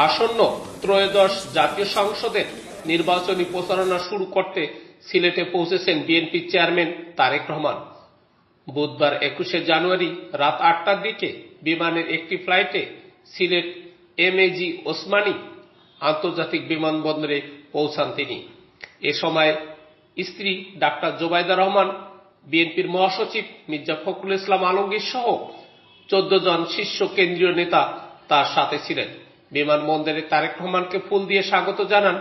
আসন্ন ত্রয়োদশ জাতীয় সংসদের নির্বাচনী প্রচারণা শুরু করতে সিলেটে পৌঁছেছেন বিএনপি চেয়ারম্যান তারেক রহমান। বুধবার 21শে জানুয়ারি রাত 8টার দিকে বিমানের একটি ফ্লাইটে সিলেট এমএজি ওসমানী আন্তর্জাতিক বিমানবন্দরে পৌঁছান তিনি। এ সময় স্ত্রী ডাক্তার জোবাইদা রহমান, বিএনপির মহাসচিব মির্জা ফখরুল ইসলাম আলমগীর সহ 14 জন শীর্ষ কেন্দ্রীয় নেতা তার সাথে ছিলেন। বিমানবন্দরে তারেক রহমানকে ফুল দিয়ে স্বাগত জানান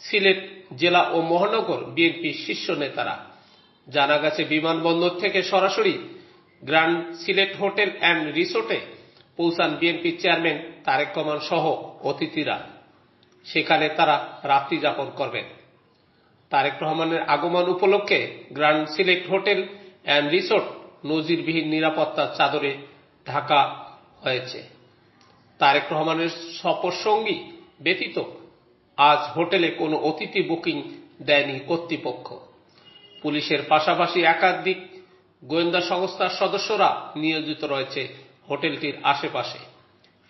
সিলেট জেলা ও মহানগর বিএনপির শীর্ষ নেতারা। জানা গেছে, বিমানবন্দর থেকে সরাসরি গ্র্যান্ড সিলেট হোটেল অ্যান্ড রিসোর্টে পৌঁছান বিএনপি চেয়ারম্যান তারেক রহমান সহ অতিথিরা। সেখানে তারা রাত্রি যাপন করবেন। তারেক রহমানের আগমন উপলক্ষে grand Sylhet hotel and resort নজিরবিহীন নিরাপত্তার চাদরে ঢাকা হয়েছে। তারেক রহমানের সফর সঙ্গী ব্যতীত আজ হোটেলে কোনো অতিথি বুকিং দেয়নি কর্তৃপক্ষ। পুলিশের পাশাপাশি একাধিক গোয়েন্দা সংস্থার সদস্যরা নিয়োজিত রয়েছে হোটেলটির আশেপাশে।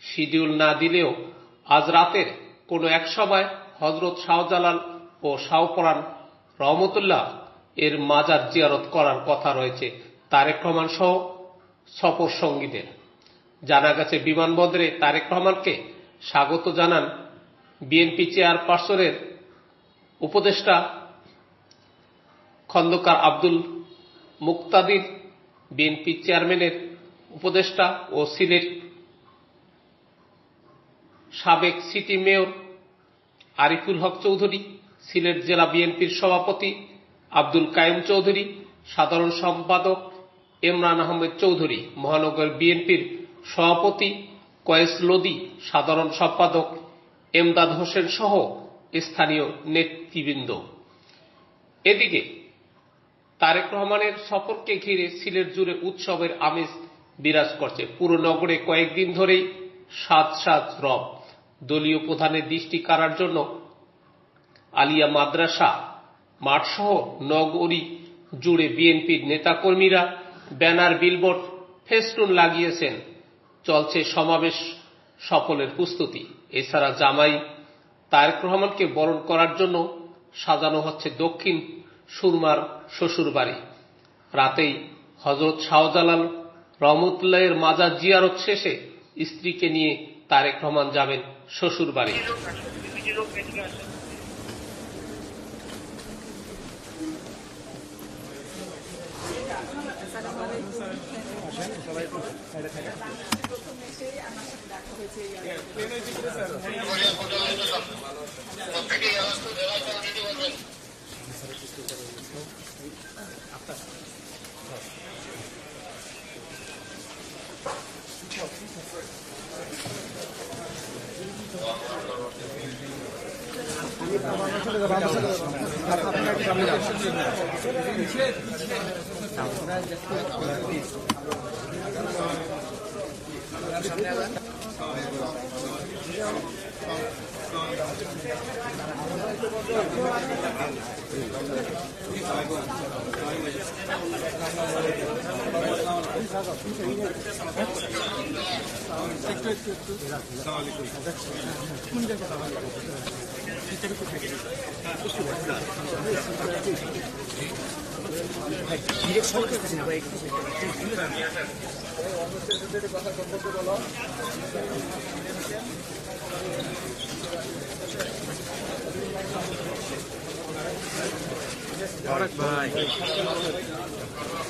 শিডিউল না দিলেও আজ রাতের কোনো এক সভায় হযরত শাহজালাল ও শাহপরান রহমতুল্লাহ এর মাজার জিয়ারত করার কথা রয়েছে তারেক রহমান সহ সফর সঙ্গীদের। জানা গেছে, বিমানবন্দরে তারেক রহমানকে স্বাগত জানান বিএনপি চেয়ারপারসনের উপদেষ্টা খন্দকার আব্দুল মুক্তাদির, বিএনপি চেয়ারম্যানের উপদেষ্টা ও সিলেট সাবেক সিটি মেয়র আরিফুল হক চৌধুরী, সিলেট জেলা বিএনপির সভাপতি আব্দুল কাইম চৌধুরী, সাধারণ সম্পাদক ইমরান আহমেদ চৌধুরী, মহানগর বিএনপির সভাপতি কয়েস লোদি, সাধারণ সম্পাদক এমদাদ হোসেন সহ স্থানীয় নেতৃবৃন্দ। এদিকে তারেক রহমানের সফরকে ঘিরে সিলেট জুড়ে উৎসবের আমেজ বিরাজ করছে। পুরো নগরে কয়েকদিন ধরেই সাজ সাজ রব। দলীয় প্রধানের দৃষ্টি কাড়ার জন্য আলিয়া মাদ্রাসা মাঠ সহ নগরী জুড়ে বিএনপির নেতাকর্মীরা ব্যানার, বিলবোর্ড, ফেস্টুন লাগিয়েছেন। চলছে সমাবেশ সফলের প্রস্তুতি। এছাড়া জামাই তারেক রহমানকে বরণ করার জন্য সাজানো হচ্ছে দক্ষিণ সুরমার শ্বশুরবাড়ি। রাতেই হযরত শাহজালাল রহমতুল্লাহের মাজার জিয়ারত শেষে স্ত্রীকে নিয়ে তারেক রহমান যাবেন শ্বশুরবাড়ি।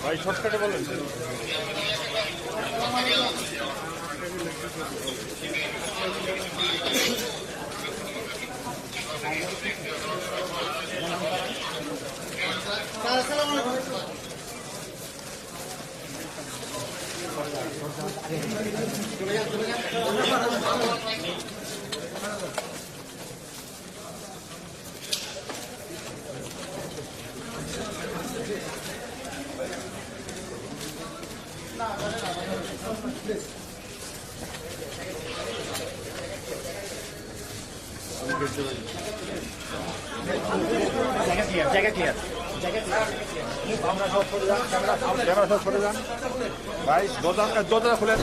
ভাই শর্টকাটে বলেন। জায়গা ক্লিয়ার। ক্যামেরা সব সরে যান ভাই, দরজা খুলে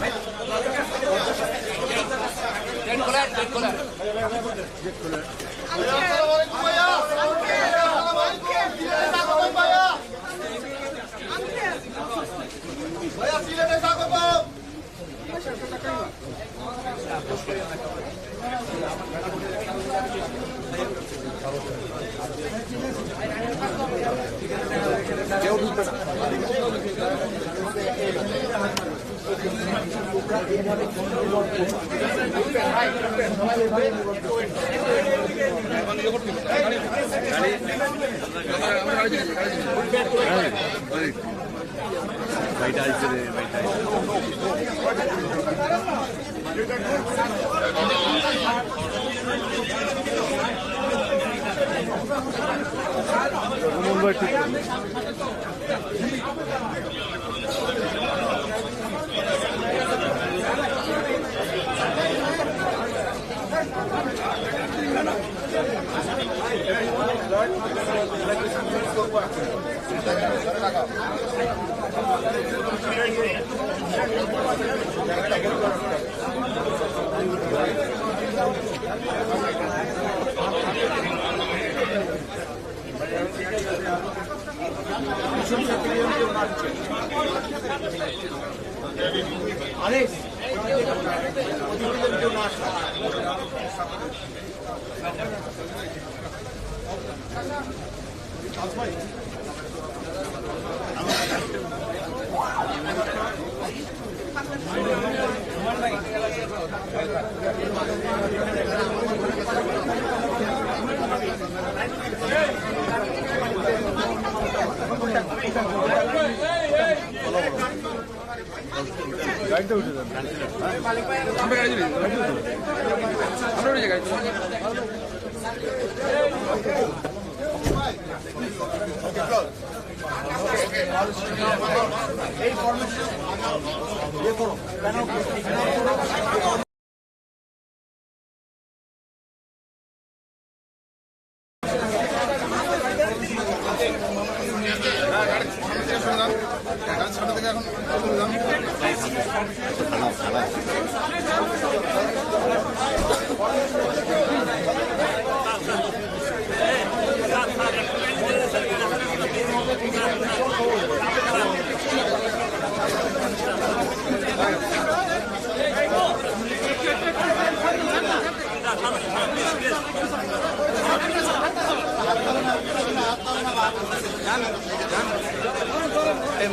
গাড়িতে উঠে যান। আমরা গাড়ি চলে আমরা উঠে যাই গাড়ি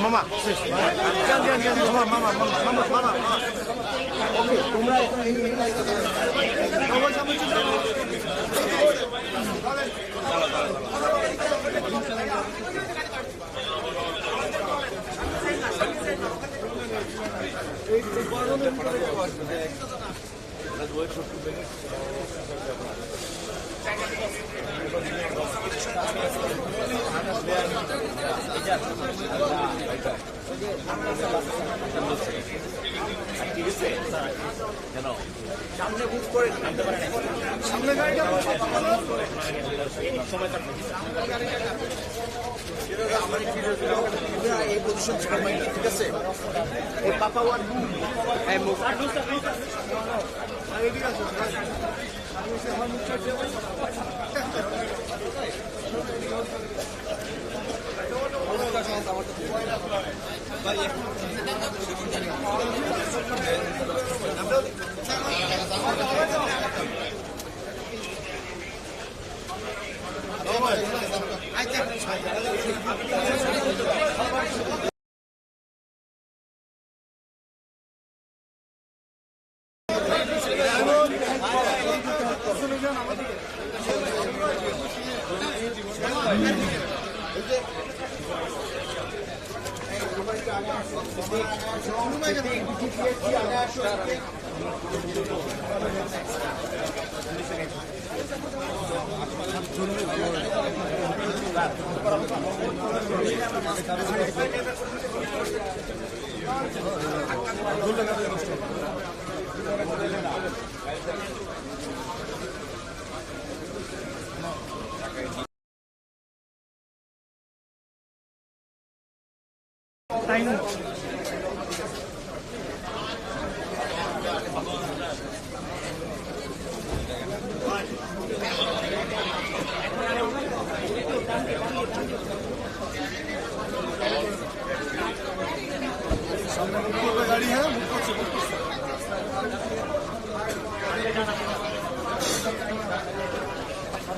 মামা মামা মামা মামা ওকে তোমরা সামনে বুক করে সামনে গাড়ি এই পজিশন ঠিক আছে এই পাপা ওয়ান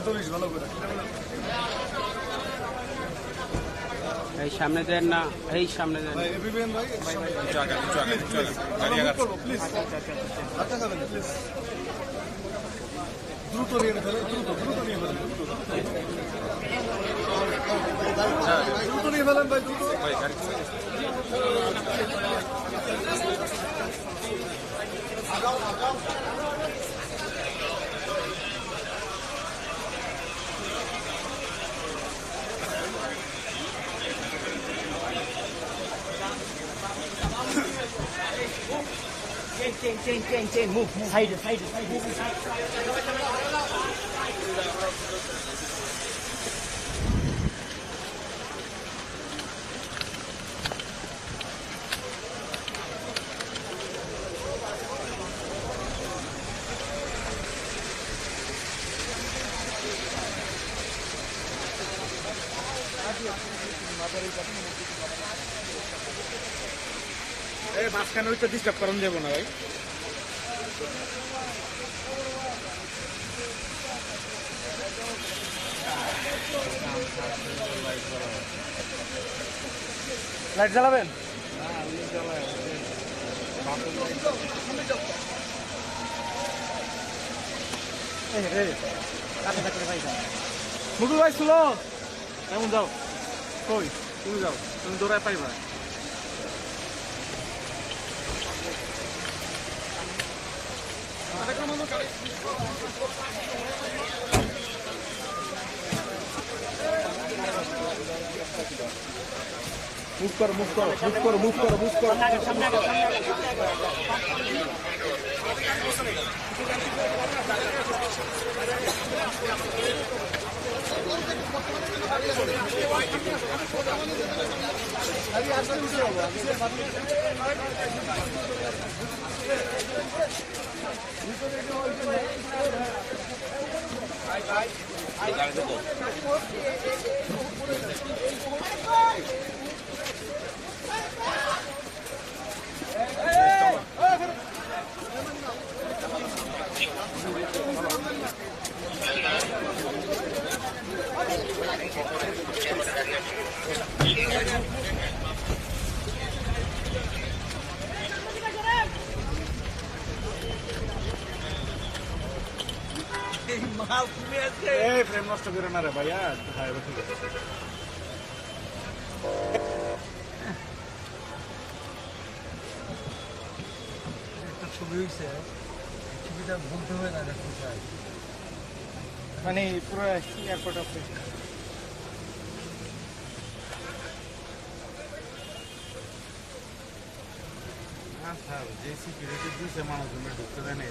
ধরিস ভালো করে। এই সামনে দেন না, এই সামনে দেন। ভাই এবিবিএন ভাই প্লিজ আচ্ছা খাবেন প্লিজ দ্রুত নিয়ে ফেলেন দ্রুত নিয়ে ফেলেন দ্রুত নিয়ে ফেলেন ভাই দ্রুত Chain, move. Side. এই মাঝখানে ওইটা ডিস্টার্ব করান যাবো না ভাই। লাইট জ্বালাবেন? মুকুল ভাই স্লো এমন যাও। কই তুমি যাও, তুমি দৌড়ায় পাইবা। মুভ করো এই ফ্রেম নষ্ট করে না রে ভাইয়া। হ্যাঁ ঠিক আছে। ছবি হয়েছে, ছবিটা বলতে হয় না কোথায়, মানে পুরো এয়ারপোর্ট আছে। আচ্ছা যে সিকিউরিটি দিয়েছে মানুষজন ঢুকতে দেয় না।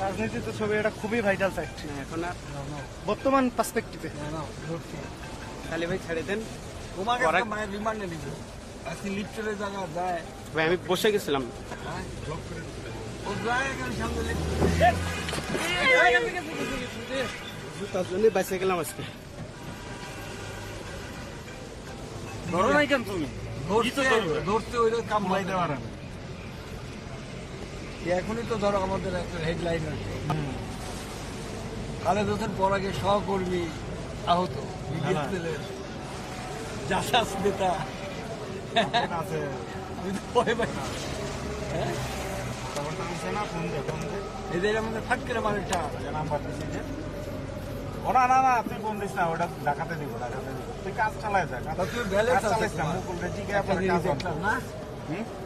রাজনীতি তো ছবি এটা খুবই ভাইটাল ফ্যাক্ট এখন আর বর্তমান পার্সপেক্টিভে। খালি ভাই ছেড়ে দেন। রিমান্ডে নিব আজকে লিফটের জায়গা যায়, ভাই আমি বসে গেছিলাম। ও যায় এখানে সামনে তার জন্যই বেঁচে গেলাম আজকে। ধরো নাই কেন তুমি? ধরতে ওই কাম বাইতে পারে না। এখনই তো ধরো আমাদের একটা হেডলাইন আছে, খালেদ হোসেন পরাগের সহকর্মী আহত, জাসাস নেতা আছে ভয় পাই। খবরটা দিছে না? ফোন দে এদের আমাদের ফাঁক করে মানুষটা নাম্বার দিছে যে ওরা না তুই ফোন দিস না, ওটা ঢাকাতে দিব তুই কাজ চালায় যা। তুই ব্যালেন্স চালাইস না, মুকুল রেজি কে আপনার কাজ হবে না,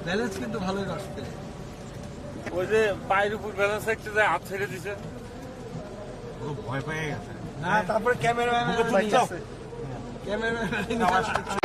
ব্যালেন্স কিন্তু ভালোই আসছে। ওই যে পায়ের উপর ব্যালেন্স একটা হাত ছেড়ে দিছে, ও ভয় পেয়ে গেছে। না তারপরে ক্যামেরাম্যান মুখে তুলছো? ক্যামেরাম্যান